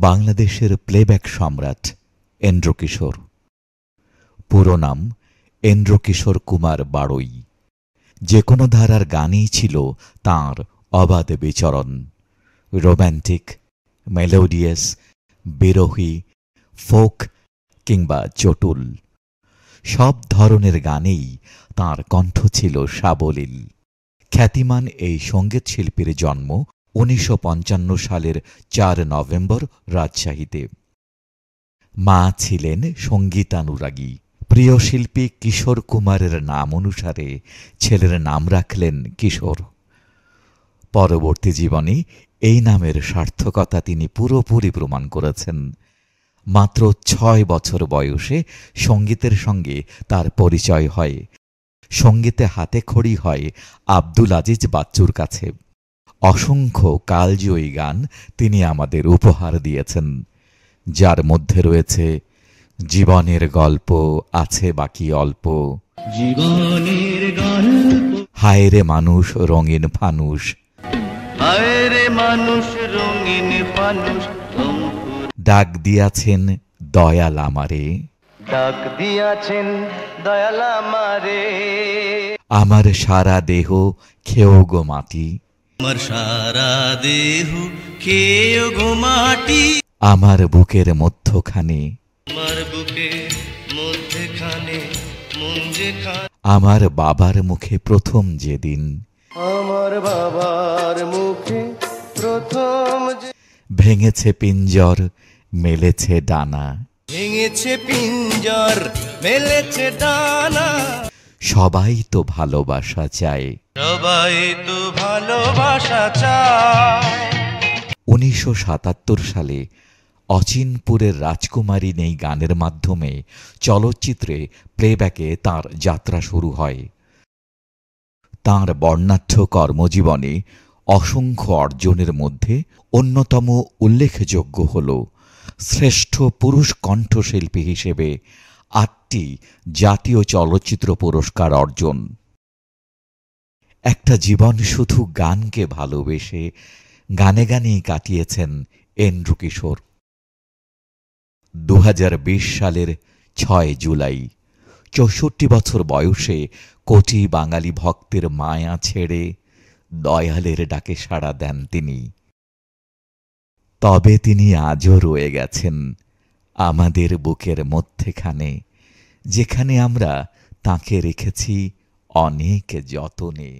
বাংলাদেশের প্লেব্যাক সম্রাট এন্দ্রকিশোর। পুরো নাম এন্দ্রকিশোর কুমার বাড়ই। যে কোনো ধারার গানই ছিল তাঁর অবাধ বিচরণ। রোম্যান্টিক, মেলোডিয়াস, বিরহী, ফোক কিংবা চটুল, সব ধরনের গানেই তাঁর কণ্ঠ ছিল সাবলীল। খ্যাতিমান এই সঙ্গীত শিল্পীর জন্ম ১৯৫৫ সালের ৪ নভেম্বর রাজশাহীতে। মা ছিলেন সঙ্গীতানুরাগী। প্রিয় শিল্পী কিশোর কুমারের নাম অনুসারে ছেলের নাম রাখলেন কিশোর। পরবর্তী জীবনে এই নামের সার্থকতা তিনি পুরোপুরি প্রমাণ করেছেন। মাত্র ৬ বছর বয়সে সঙ্গীতের সঙ্গে তার পরিচয় হয়। সঙ্গীতে হাতেখড়ি হয় আব্দুল আজিজ বাচ্চুর কাছে। অসংখ্য কালজয়ী গান তিনি আমাদের উপহার দিয়েছেন, যার মধ্যে রয়েছে জীবনের গল্প আছে বাকি অল্প, জীবনের গল্প, হায়রে মানুষ রঙিন ফানুষ, হায়রে মানুষ রঙিন ফানুষ, ডাক দিয়াছেন দয়াল আমারে, ডাক দিয়াছেন দয়াল আমারে, আমার সারা দেহ খেও গো মাটি, আমার সারা দেহ খেয়ে গো মাটি, আমার বুকের মধ্যখানে, আমার বুকে মধ্যখানে মন যেখানে, আমার বাবার মুখে প্রথম যেদিন, আমার বাবার মুখে প্রথম যে ভেঙেছে পিঞ্জর মেলেছে ডানা, ভেঙেছে পিঞ্জর মেলেছে ডানা, সবাই তো ভালোবাসা চায়। সবাই তো ভালোবাসা চায়। ১৯৭৭ সালে অচিনপুরের রাজকুমারী নেই গানের মাধ্যমে চলচ্চিত্রে প্লেব্যাকে তাঁর যাত্রা শুরু হয়। তাঁর বর্ণাঢ্য কর্মজীবনে অসংখ্য অর্জনের মধ্যে অন্যতম উল্লেখযোগ্য হল শ্রেষ্ঠ পুরুষ কণ্ঠশিল্পী হিসেবে ৮টি জাতীয় চলচ্চিত্র পুরস্কার অর্জন। একটা জীবন শুধু গানকে ভালোবেসে গানে গানেই কাটিয়েছেন এন্দ্রকিশোর। ২০২০ সালের ৬ জুলাই ৬৪ বছর বয়সে কোটি বাঙালি ভক্তের মায়া ছেড়ে দয়ালের ডাকে সাড়া দেন তিনি। তবে তিনি আজও রয়ে গেছেন আমাদের বুকের মধ্যেখানে, যেখানে আমরা তাঁকে রেখেছি অনেক যতনে।